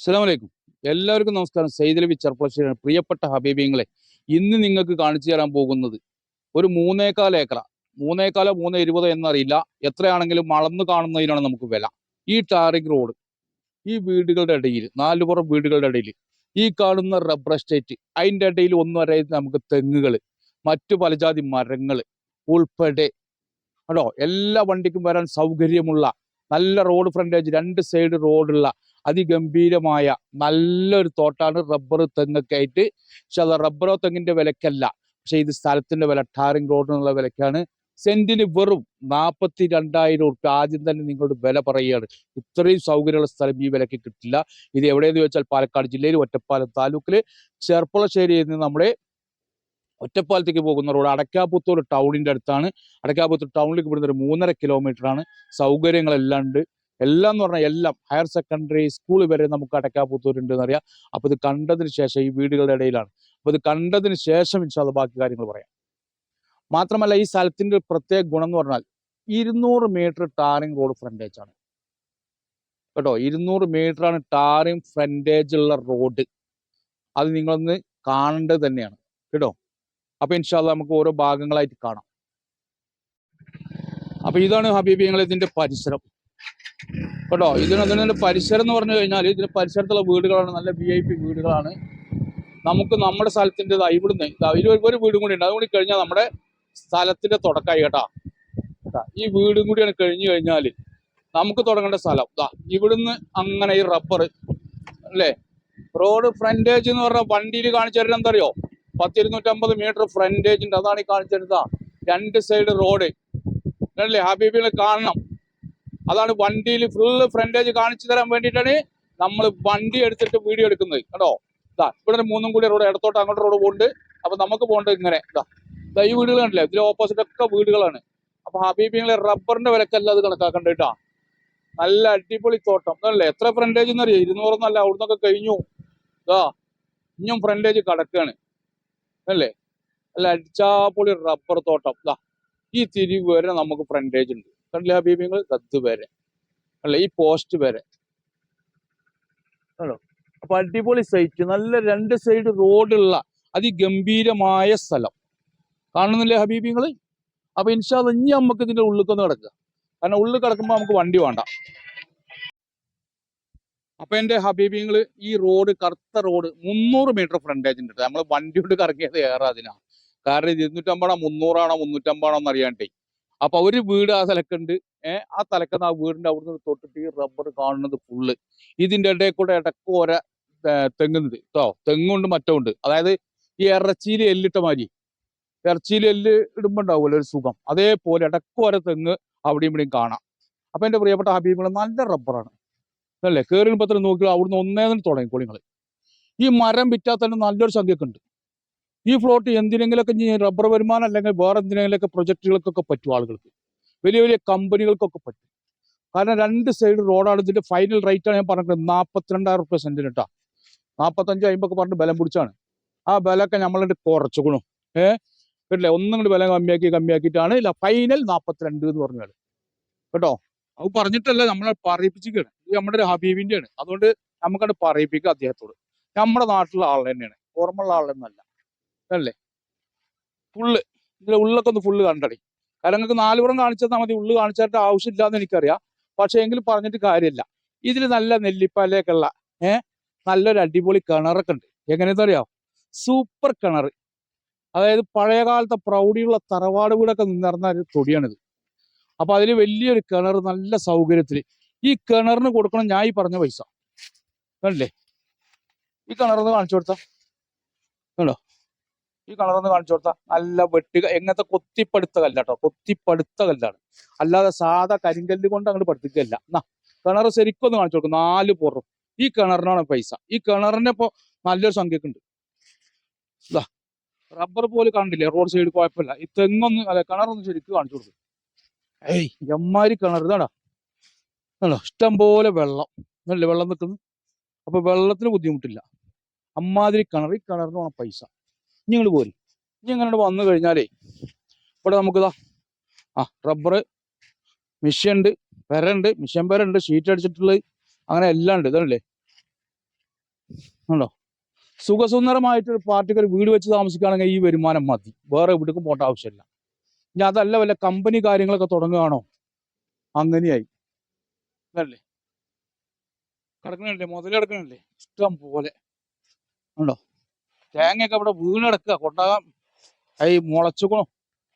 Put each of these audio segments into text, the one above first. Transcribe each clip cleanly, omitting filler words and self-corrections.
അസ്സലാമു അലൈക്കും. എല്ലാവർക്കും നമസ്കാരം. സയ്യിദ് അലവി ചെർപ്പളശ്ശേരിയാണ്. പ്രിയപ്പെട്ട ഹബീബിങ്ങളെ, ഇന്ന് നിങ്ങൾക്ക് കാണിച്ചു തരാൻ പോകുന്നത് ഒരു 3,4 ഏക്കറ, 3,4 3,20 എന്നറിയില്ല, എത്രയാണെങ്കിലും അളന്ന് കാണുന്നതിനാണ് നമുക്ക് വില. ഈ ടാറിംഗ് റോഡ്, ഈ വീടുകളുടെ ഇടയിൽ, നാലുപുറം വീടുകളുടെ ഇടയിൽ ഈ കാണുന്ന റബ്ബർ എസ്റ്റേറ്റ്, അതിൻ്റെ ഇടയിൽ ഒന്നും അറിയാതെ നമുക്ക് തെങ്ങുകൾ, മറ്റു പലജാതി മരങ്ങൾ ഉൾപ്പെടെ കേട്ടോ, എല്ലാ വണ്ടിക്കും വരാൻ സൗകര്യമുള്ള നല്ല റോഡ് ഫ്രണ്ടേജ്, രണ്ട് സൈഡ് റോഡുള്ള അതിഗംഭീരമായ നല്ലൊരു തോട്ടാണ് റബ്ബർ തെങ്ങൊക്കെ ആയിട്ട്. പക്ഷെ അത് റബ്ബറോ തെങ്ങിന്റെ വിലക്കല്ല, പക്ഷെ ഇത് സ്ഥലത്തിന്റെ വില, ടാറിംഗ് റോഡിനുള്ള വിലക്കാണ്. സെന്റിന് വെറും 42,000 ഉറുപ്പ്യ. ആദ്യം തന്നെ നിങ്ങളുടെ വില പറയുകയാണ്. ഇത്രയും സൗകര്യമുള്ള സ്ഥലം ഈ വിലക്ക് കിട്ടില്ല. ഇത് എവിടെയെന്ന് ചോദിച്ചാൽ പാലക്കാട് ജില്ലയിൽ ഒറ്റപ്പാലം താലൂക്കില് ചെർപ്പളശ്ശേരിയിൽ നിന്ന് നമ്മുടെ ഒറ്റപ്പാലത്തേക്ക് പോകുന്ന റോഡ് അടക്കാപുത്തൂർ ടൗണിന്റെ അടുത്താണ്. അടക്കാപുത്തൂർ ടൗണിലേക്ക് ഇവിടുന്ന് ഒരു 3.5 കിലോമീറ്ററാണ്. സൗകര്യങ്ങളെല്ലാം ഉണ്ട്. എല്ലാം എന്ന് പറഞ്ഞാൽ എല്ലാം, ഹയർ സെക്കൻഡറി സ്കൂൾ വരെ നമുക്ക് അടക്കാപുത്തൂർ ഉണ്ട് എന്നറിയാം. അപ്പൊ ഇത് കണ്ടതിന് ശേഷം, ഈ വീടുകളുടെ ഇടയിലാണ്, അപ്പൊ ഇത് കണ്ടതിന് ശേഷം ഇൻഷാ അല്ലാഹ് ബാക്കി കാര്യങ്ങൾ പറയാം. മാത്രമല്ല, ഈ സ്ഥലത്തിന്റെ ഒരു പ്രത്യേക ഗുണം എന്ന് പറഞ്ഞാൽ 200 മീറ്റർ ടാറിംഗ് റോഡ് ഫ്രണ്ടേജ് ആണ് കേട്ടോ. 200 മീറ്ററാണ് ടാറിംഗ് ഫ്രണ്ടേജ് ഉള്ള റോഡ്. അത് നിങ്ങളൊന്ന് കാണേണ്ടത് തന്നെയാണ് കേട്ടോ. അപ്പൊ ഇൻഷാ അല്ലാഹ് നമുക്ക് ഓരോ ഭാഗങ്ങളായിട്ട് കാണാം. അപ്പൊ ഇതാണ് ഹബീബിങ്ങളെ ഇതിന്റെ പരിസരം കേട്ടോ. ഇതിന്റെ പരിസരം എന്ന് പറഞ്ഞു കഴിഞ്ഞാൽ, ഇതിന്റെ പരിസരത്തുള്ള വീടുകളാണ് നല്ല VIP വീടുകളാണ്. നമുക്ക് നമ്മുടെ സ്ഥലത്തിൻ്റെ ഇവിടുന്ന് ഒരു വീടും കൂടി ഉണ്ട്. അതുകൂടി കഴിഞ്ഞാൽ നമ്മുടെ സ്ഥലത്തിന്റെ തുടക്കമായി കേട്ടാ. ഈ വീടും കൂടിയാണ് കഴിഞ്ഞു കഴിഞ്ഞാൽ നമുക്ക് തുടങ്ങേണ്ട സ്ഥലം ഇവിടുന്ന് അങ്ങനെ ഈ റബ്ബർ അല്ലേ. റോഡ് ഫ്രണ്ടേജ് എന്ന് പറഞ്ഞാൽ വണ്ടിയിൽ കാണിച്ചു തരുന്നത് എന്താ അറിയോ? 100-250 മീറ്റർ ഫ്രണ്ടേജ് ഉണ്ട്. അതാണ് ഈ കാണിച്ചു തരുന്നത്. രണ്ട് സൈഡ് റോഡ് അല്ലേ ഹബീബിനെ കാണണം. അതാണ് വണ്ടിയിൽ ഫുള്ള് ഫ്രണ്ടേജ് കാണിച്ചു തരാൻ വേണ്ടിയിട്ടാണ് നമ്മൾ വണ്ടി എടുത്തിട്ട് വീഡിയോ എടുക്കുന്നത് കേട്ടോ. ഇവിടെ 3 കൂടി റോഡ്, ഇടത്തോട്ട് അങ്ങോട്ട് റോഡ് പോകുന്നുണ്ട്. അപ്പൊ നമുക്ക് പോകേണ്ടത് ഇങ്ങനെ ഈ വീടുകൾ കണ്ടില്ലേ, ഇതിന്റെ ഓപ്പോസിറ്റ് ഒക്കെ വീടുകളാണ്. അപ്പൊ ഹബീബിങ്ങളെ റബ്ബറിന്റെ വിലക്കല്ല അത് കണക്കാക്കണ്ട കേട്ടാ. നല്ല അടിപൊളി തോട്ടം അല്ലേ. എത്ര ഫ്രണ്ടേജ് എന്നറിയോ? 200 എന്നല്ല, അവിടുന്നൊക്കെ കഴിഞ്ഞു. ഇനിയും ഫ്രണ്ടേജ് കടക്കാണ് അല്ലേ. നല്ല അടിച്ചാപ്പൊളി റബ്ബർ തോട്ടം. ഈ തിരിവ് വരെ നമുക്ക് ഫ്രണ്ടേജ് ഉണ്ട് കണ്ടില്ലേ ഹബീബിങ്ങൾ. കത്ത് വരെ അല്ല, ഈ പോസ്റ്റ് വരെ ആണോ. അപ്പൊ അടിപൊളി സൈറ്റ്, നല്ല രണ്ട് സൈഡ് റോഡുള്ള അതിഗംഭീരമായ സ്ഥലം കാണുന്നില്ലേ ഹബീബിങ്ങള്. അപ്പൊ ഇൻഷാ അല്ലാഹ് ഇനി നമുക്ക് ഇതിന്റെ ഉള്ളിൽ കിടക്കുക. കാരണം ഉള്ളിൽ കിടക്കുമ്പോൾ നമുക്ക് വണ്ടി വേണ്ട. അപ്പൊ എന്റെ ഹബീബിങ്ങള്, ഈ റോഡ്, കറുത്ത റോഡ് 300 മീറ്റർ ഫ്രണ്ടേജ് ഉണ്ട്. നമ്മൾ വണ്ടി കൊണ്ട് കറങ്ങിയത് ഏറെ അതിനാണ്. കാരണം 250 300 350 എന്ന് അറിയാണ്ടേ. അപ്പൊ ഒരു വീട് ആ തലക്കുണ്ട്. ആ തലക്കുന്ന ആ വീടിന്റെ അവിടുന്ന് തൊട്ടിട്ട് ഈ റബ്ബർ കാണുന്നത് ഫുള്ള്. ഇതിന്റെ ഇടയിൽ കൂടെ ഇടക്കോര തെങ്ങുന്നത് കേട്ടോ. തെങ്ങുണ്ട്, മറ്റുണ്ട്. അതായത് ഈ ഇറച്ചിയിൽ എല്ലിട്ട മാതിരി, ഇറച്ചിയിൽ എല്ല് ഇടുമ്പോ ഉണ്ടാവുമല്ലോ ഒരു സുഖം, അതേപോലെ ഇടക്കോര തെങ്ങ് അവിടെയും ഇവിടെയും കാണാം. അപ്പൊ എന്റെ പ്രിയപ്പെട്ട ഹബീബുകൾ, നല്ല റബ്ബറാണ് അല്ലേ. കയറി പത്രം നോക്കുക, അവിടുന്ന് ഒന്നേന്ന് തുടങ്ങി കൊളിങ്ങൾ. ഈ മരം വിറ്റാൽ തന്നെ നല്ലൊരു സംഖ്യയൊക്കെ ഉണ്ട്. ഈ ഫ്ലോട്ട് എന്തിനെങ്കിലൊക്കെ റബ്ബർ വരുമാനം അല്ലെങ്കിൽ വേറെ എന്തിനെങ്കിലൊക്കെ പ്രൊജക്ടുകൾക്കൊക്കെ പറ്റും. ആളുകൾക്ക്, വലിയ വലിയ കമ്പനികൾക്കൊക്കെ പറ്റും. കാരണം രണ്ട് സൈഡ് റോഡാണ്. ഇതിന്റെ ഫൈനൽ റേറ്റ് ആണ് ഞാൻ പറഞ്ഞത് 42,000 റുപ്യ സെന്റിന് കേട്ടോ. 45 50 പറഞ്ഞ് ബലം പിടിച്ചാണ്. ആ ബലമൊക്കെ നമ്മളുടെ കുറച്ചുകൊള്ളും. കേട്ടില്ലേ, ഒന്നും കൂടി ബലം കമ്മിയാക്കിയിട്ടാണ് ഫൈനൽ 42 എന്ന് പറഞ്ഞാൽ കേട്ടോ. അത് പറഞ്ഞിട്ടല്ല, നമ്മളെ പറയിപ്പിച്ചിരിക്കുകയാണ്. ഇത് നമ്മുടെ ഒരു ഹബീബിന്റെ ആണ്. അതുകൊണ്ട് നമുക്കത് പറയിപ്പിക്കുക അദ്ദേഹത്തോട്. നമ്മുടെ നാട്ടിലുള്ള ആൾ തന്നെയാണ്, ഓർമ്മയുള്ള ആളെന്നല്ല അല്ലേ. ഫുള്ള് ഇതിന്റെ ഉള്ളൊക്കെ ഒന്ന് ഫുള്ള് കണ്ടടി. കാരണം നിങ്ങൾക്ക് 4 പുറം കാണിച്ചാൽ മതി, ഉള്ളു കാണിച്ചിട്ട് ആവശ്യമില്ലാന്ന് എനിക്കറിയാം. പക്ഷെ എങ്കിലും പറഞ്ഞിട്ട് കാര്യമില്ല. ഇതിൽ നല്ല നെല്ലിപ്പാലയൊക്കെ ഉള്ള നല്ലൊരു അടിപൊളി കിണറൊക്കെ ഉണ്ട്. എങ്ങനെയെന്ന് അറിയാം? സൂപ്പർ കിണർ. അതായത് പഴയകാലത്തെ പ്രൗഢിയുള്ള തറവാട് വീടൊക്കെ നിന്നിരുന്ന ഒരു തൊടിയാണിത്. അപ്പൊ അതിൽ വലിയൊരു കിണർ, നല്ല സൗകര്യത്തിൽ. ഈ കിണറിന് കൊടുക്കണം ഞാൻ ഈ പറഞ്ഞ പൈസ. കണ്ടില്ലേ, ഈ കിണറൊന്ന് കാണിച്ചു കൊടുത്താ കണ്ടോ. ഈ കളറൊന്ന് കാണിച്ചു കൊടുത്താൽ നല്ല വെട്ടുക, എങ്ങനത്തെ കൊത്തിപ്പടുത്ത കല്ല കേട്ടോ. കൊത്തിപ്പടുത്ത കല്ലാണ്, അല്ലാതെ സാധാ കരിങ്കല്ല് കൊണ്ട് അങ്ങോട്ട് പഠിപ്പിക്കല്ല. എന്നാ കിണർ ശരിക്കൊന്ന് കാണിച്ചു കൊടുക്കും. 4 പുറം. ഈ കിണറിനാണ് പൈസ. ഈ കിണറിനെ ഇപ്പൊ നല്ലൊരു സംഖ്യക്ക് ഉണ്ട്. ഇതാ റബ്ബർ പോലെ കണ്ടില്ലേ, റോഡ് സൈഡ് കുഴപ്പമില്ല. ഈ തെങ്ങൊന്ന് അല്ലെ, കിണറൊന്ന് ശരിക്കും കാണിച്ചു കൊടുക്കും. എമ്മാരി കിണർ ഇതാടാ. ഇഷ്ടം പോലെ വെള്ളം അല്ലേ, വെള്ളം നിൽക്കുന്നു. അപ്പൊ വെള്ളത്തിന് ബുദ്ധിമുട്ടില്ല. അമ്മാതിരി കിണർ. ഈ കിണറിന് വേണം പൈസ. ഇനി ഇങ്ങോട്ട് പോരി. ഇനി ഇങ്ങനെ വന്നു കഴിഞ്ഞാലേ ഇവിടെ നമുക്കിതാ റബ്ബർ മിഷ്യൻ ഉണ്ട്, പെരണ്ട്, മിഷ്യൻ പെരണ്ട്, ഷീറ്റ് അടിച്ചിട്ടുള്ളത്, അങ്ങനെ എല്ലാം ഉണ്ട്. ഇതല്ലേ ഉണ്ടോ? സുഖസുന്ദരമായിട്ടൊരു പാർട്ടിക്ക് ഒരു വീട് വെച്ച് താമസിക്കുകയാണെങ്കിൽ ഈ വരുമാനം മതി, വേറെ എവിടേക്കും പോകേണ്ട ആവശ്യമില്ല. ഇനി അതല്ല വല്ല കമ്പനി കാര്യങ്ങളൊക്കെ തുടങ്ങുകയാണോ, അങ്ങനെയായി അല്ലേ? കിടക്കണില്ലേ, മുതൽ കിടക്കണില്ലേ ഇഷ്ടം പോലെ ഉണ്ടോ? തേങ്ങയൊക്കെ ഇവിടെ വീണ് കിടക്കുക, കൊണ്ടാകാൻ മുളച്ചുക്കണോ,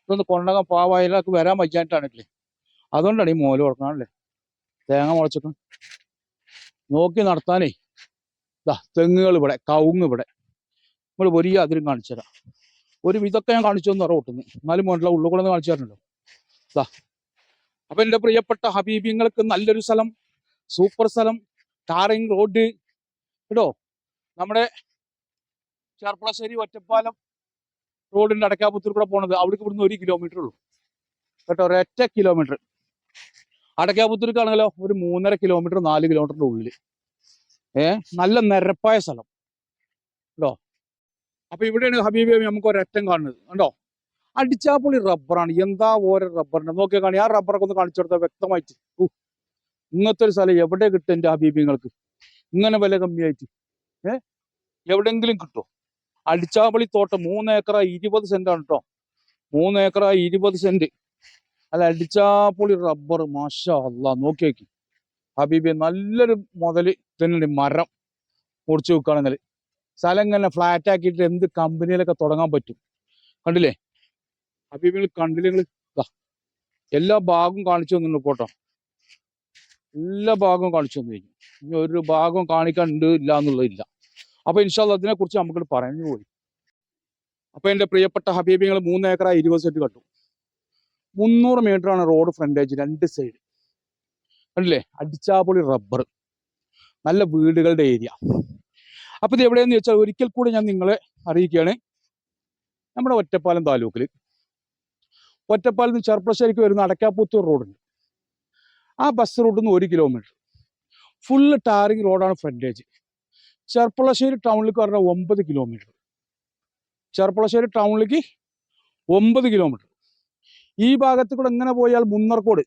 ഇതൊന്ന് കൊണ്ടാകാൻ പാവായാലൊക്കെ വരാൻ വയ്യായിട്ടാണല്ലേ, അതുകൊണ്ടാണ് ഈ മോല് കൊടുക്കണല്ലേ. തേങ്ങ മുളച്ചിക്കണം നോക്കി നടത്താനേ. ഇതാ തെങ്ങുകൾ ഇവിടെ, കവുങ്ങ് ഇവിടെ, നമ്മൾ വലിയ അതിലും കാണിച്ചു തരാം. ഒരു ഇതൊക്കെ ഞാൻ കാണിച്ചു തന്നു റോട്ടിന്ന്, എന്നാലും മോനുള്ള ഉള്ളിൽ കൂടെ ഒന്ന് കാണിച്ചു തരണല്ലോ. ഇതാ അപ്പൊ എൻ്റെ പ്രിയപ്പെട്ട ഹബീബിങ്ങൾക്ക് നല്ലൊരു സ്ഥലം, സൂപ്പർ സ്ഥലം, ടാറിങ് റോഡ് കേട്ടോ. നമ്മുടെ ചെർപ്പളശ്ശേരി ഒറ്റപ്പാലം റോഡിന്റെ അടക്കാപുത്തൂർ കൂടെ പോണത്, അവിടേക്ക് ഇവിടുന്ന് 1 കിലോമീറ്റർ ഉള്ളൂ കേട്ടോ, ഒരൊറ്റ കിലോമീറ്റർ. അടക്കാപുത്തൂർക്കാണെങ്കിലോ ഒരു 3.5 കിലോമീറ്റർ 4 കിലോമീറ്ററിന്റെ ഉള്ളിൽ. നല്ല നിരപ്പായ സ്ഥലം കേട്ടോ. അപ്പൊ ഇവിടെയാണ് ഹബീബി നമുക്ക് ഒരറ്റം കാണുന്നത് കണ്ടോ, അടിച്ചാപ്പൊളി റബ്ബറാണ്. എന്താ ഓരോ റബ്ബറിന്റെ നോക്കിയാൽ കാണി, ആ റബ്ബറൊക്കെ ഒന്ന് കാണിച്ചു കൊടുത്താൽ വ്യക്തമായിട്ട്. ഇങ്ങനത്തെ ഒരു സ്ഥലം എവിടെ കിട്ടും എൻ്റെ ഹബീബിങ്ങൾക്ക്, ഇങ്ങനെ വില കമ്മിയായിട്ട് എവിടെയെങ്കിലും കിട്ടുമോ? അടിച്ചാപ്പൊളി തോട്ടം 3 ഏക്കർ 20 സെന്റാണ് കേട്ടോ, 3 ഏക്കർ 20 സെന്റ്. അല്ല അടിച്ചാപ്പൊളി റബ്ബർ, മാഷാ അല്ലാ. നോക്കി നോക്കി ഹബീബി, നല്ലൊരു മുതല് തന്നെ. മരം മുറിച്ച് വെക്കുകയാണെങ്കിൽ സ്ഥലം ഇങ്ങനെ ഫ്ലാറ്റ് ആക്കിയിട്ട് എന്ത് കമ്പനിയിലൊക്കെ തുടങ്ങാൻ പറ്റും. കണ്ടില്ലേ ഹബീബികൾ, കണ്ടില്ലേ നിങ്ങൾ? എല്ലാ ഭാഗവും കാണിച്ചു തന്നു പോട്ടോ, എല്ലാ ഭാഗവും കാണിച്ചു തന്നു കഴിഞ്ഞു. ഇനി ഒരു ഭാഗം കാണിക്കാൻ ഉണ്ട് ഇല്ല എന്നുള്ളതില്ല. അപ്പൊ ഇൻഷാല്ലാ അതിനെ കുറിച്ച് നമുക്ക് പറഞ്ഞു പോയി. അപ്പൊ എൻ്റെ പ്രിയപ്പെട്ട ഹബീബികൾ 3 ഏക്കർ 20 സെന്റ് കട്ടും. 300 മീറ്റർ ആണ് റോഡ് ഫ്രണ്ടേജ്, 2 സൈഡ്. കണ്ടില്ലേ അടിച്ചാപ്പൊളി റബ്ബർ, നല്ല വീടുകളുടെ ഏരിയ. അപ്പൊ ഇത് എവിടെയെന്ന് വെച്ചാൽ ഒരിക്കൽ കൂടി ഞാൻ നിങ്ങളെ അറിയിക്കുകയാണ്, നമ്മുടെ ഒറ്റപ്പാലം താലൂക്കിൽ, ഒറ്റപ്പാലത്ത് നിന്ന് ചെർപ്പളശ്ശേരിക്ക് വരുന്ന അടക്കാപുത്തൂർ റോഡുണ്ട്. ആ ബസ് റൂട്ടിൽ നിന്ന് 1 കിലോമീറ്റർ ഫുള്ള് ടാറിങ് റോഡാണ് ഫ്രണ്ടേജ്. ചെർപ്പളശ്ശേരി ടൗണിലേക്ക് പറഞ്ഞാൽ 9 കിലോമീറ്റർ. ചെർപ്പളശ്ശേരി ടൗണിലേക്ക് 9 കിലോമീറ്റർ. ഈ ഭാഗത്ത് കൂടെ എങ്ങനെ പോയാൽ മുന്നർക്കോട്,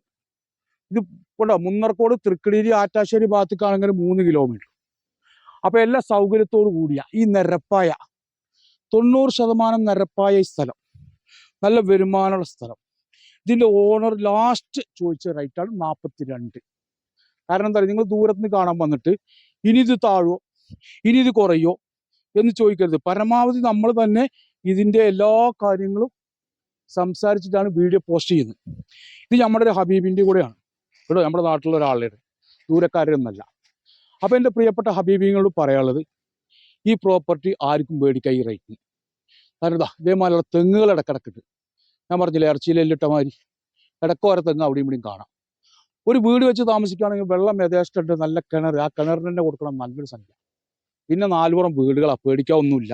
ഇത് കൊണ്ടോ മുന്നർക്കോട്, തൃക്കടീരി, ആറ്റാശ്ശേരി ഭാഗത്തേക്കാണെങ്കിൽ 3 കിലോമീറ്റർ. അപ്പൊ എല്ലാ സൗകര്യത്തോടു കൂടിയ ഈ നിരപ്പായ 90% നിരപ്പായ ഈ സ്ഥലം, നല്ല വരുമാനമുള്ള സ്ഥലം. ഇതിന്റെ ഓണർ ലാസ്റ്റ് ചോദിച്ച റേറ്റാണ് 42. കാരണം എന്താ പറയുക, നിങ്ങൾ ദൂരത്ത് നിന്ന് കാണാൻ വന്നിട്ട് ഇനി ഇത് താഴോ ഇനി ഇത് കുറയോ എന്ന് ചോദിക്കരുത്. പരമാവധി നമ്മൾ തന്നെ ഇതിന്റെ എല്ലാ കാര്യങ്ങളും സംസാരിച്ചിട്ടാണ് വീഡിയോ പോസ്റ്റ് ചെയ്യുന്നത്. ഇത് നമ്മുടെ ഒരു ഹബീബിന്റെ കൂടെയാണ് കേട്ടോ, നമ്മുടെ നാട്ടിലുള്ള ഒരാളുടെ, ദൂരക്കാരൊന്നല്ല. അപ്പൊ എൻ്റെ പ്രിയപ്പെട്ട ഹബീബിങ്ങളോട് പറയാനുള്ളത്, ഈ പ്രോപ്പർട്ടി ആർക്കും മേടിക്കാം ഈ റേറ്റിന്. കാരണം ഇതാ ഇതേമാതിരിയുള്ള തെങ്ങുകൾ ഇടക്കിടക്കിട്ട്, ഞാൻ പറഞ്ഞില്ലേ ഇറച്ചിയിലിട്ട മാതിരി ഇടക്കോര തെങ്ങ് അവിടെയും ഇവിടെയും കാണാം. ഒരു വീട് വെച്ച് താമസിക്കുകയാണെങ്കിൽ വെള്ളം യഥേഷ്ടമുണ്ട്, നല്ല കിണർ, ആ കിണറിന് തന്നെ കൊടുക്കണം നല്ലൊരു സംഖ്യ. പിന്നെ 4 പുറം വീടുകളാണ്, പേടിക്കാനൊന്നുമില്ല.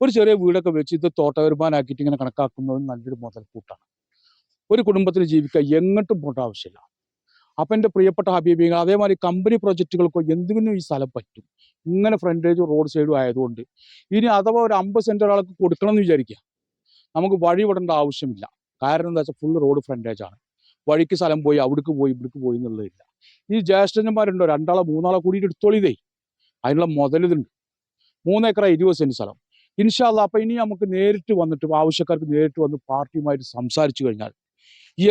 ഒരു ചെറിയ വീടൊക്കെ വെച്ച് ഇത് തോട്ട വരുമാനമാക്കിയിട്ട് ഇങ്ങനെ കണക്കാക്കുന്നതും നല്ലൊരു മുതൽക്കൂട്ടാണ്. ഒരു കുടുംബത്തിന് ജീവിക്കാൻ എങ്ങോട്ടും പോകേണ്ട ആവശ്യമില്ല. അപ്പം എൻ്റെ പ്രിയപ്പെട്ട ഹബീബികൾ, അതേമാതിരി കമ്പനി പ്രൊജക്റ്റുകൾക്കോ എന്തിനും ഈ സ്ഥലം പറ്റും. ഇങ്ങനെ ഫ്രണ്ടേജും റോഡ് സൈഡും ആയതുകൊണ്ട് ഇനി അഥവാ ഒരു 50 സെന്റ് ഒരാൾക്ക് കൊടുക്കണം എന്ന് വിചാരിക്കുക, നമുക്ക് വഴി വിടേണ്ട ആവശ്യമില്ല. കാരണം എന്താ വെച്ചാൽ ഫുള്ള് റോഡ് ഫ്രണ്ടേജ് ആണ്. വഴിക്ക് സ്ഥലം പോയി അവിടേക്ക് പോയി ഇവിടേക്ക് പോയി എന്നുള്ളതില്ല. ഈ ജ്യേഷ്ഠന്മാരുണ്ടോ 2 ആളോ 3 ആളോ കൂടിയിട്ട് എടുത്തോളിതേ, അതിനുള്ള മുതലിതുണ്ട്. 3 ഏക്കർ 20 സെന്റ് സ്ഥലം. ഇൻഷാ അല്ലാ. അപ്പൊ ഇനി നമുക്ക് നേരിട്ട് വന്നിട്ട് ആവശ്യക്കാർക്ക് നേരിട്ട് വന്ന് പാർട്ടിയുമായിട്ട് സംസാരിച്ചു കഴിഞ്ഞാൽ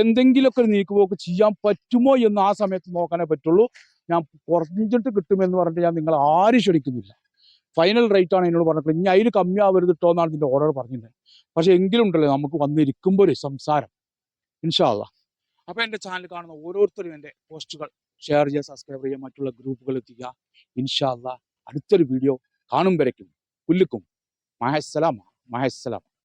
എന്തെങ്കിലുമൊക്കെ ഒരു നീക്കുപോക്ക് ചെയ്യാൻ പറ്റുമോ എന്ന് ആ സമയത്ത് നോക്കാനേ പറ്റുള്ളൂ. ഞാൻ കുറഞ്ഞിട്ട് കിട്ടുമെന്ന് പറഞ്ഞിട്ട് ഞാൻ നിങ്ങളെ ആരും ക്ഷണിക്കുന്നില്ല. ഫൈനൽ റേറ്റ് ആണ് എന്നോട് പറഞ്ഞിട്ടുള്ളത്. ഇനി അതിന് കമ്മിയാവരുത് കേട്ടോ എന്നാണ് ഇതിന്റെ ഓർഡർ പറഞ്ഞിട്ടുള്ളത്. പക്ഷെ എങ്കിലും ഉണ്ടല്ലോ നമുക്ക് വന്നിരിക്കുമ്പോൾ ഒരു സംസാരം. ഇൻഷാ അല്ലാ. അപ്പൊ എൻ്റെ ചാനൽ കാണുന്ന ഓരോരുത്തരും എൻ്റെ പോസ്റ്റുകൾ ഷെയർ ചെയ്യുക, സബ്സ്ക്രൈബ് ചെയ്യുക, മറ്റുള്ള ഗ്രൂപ്പുകൾ എത്തിക്കുക. ഇൻഷാ അല്ലാ അടുത്തൊരു വീഡിയോ കാണും വരയ്ക്കും കുല്ലുക്കും മഹസ്സലാമ.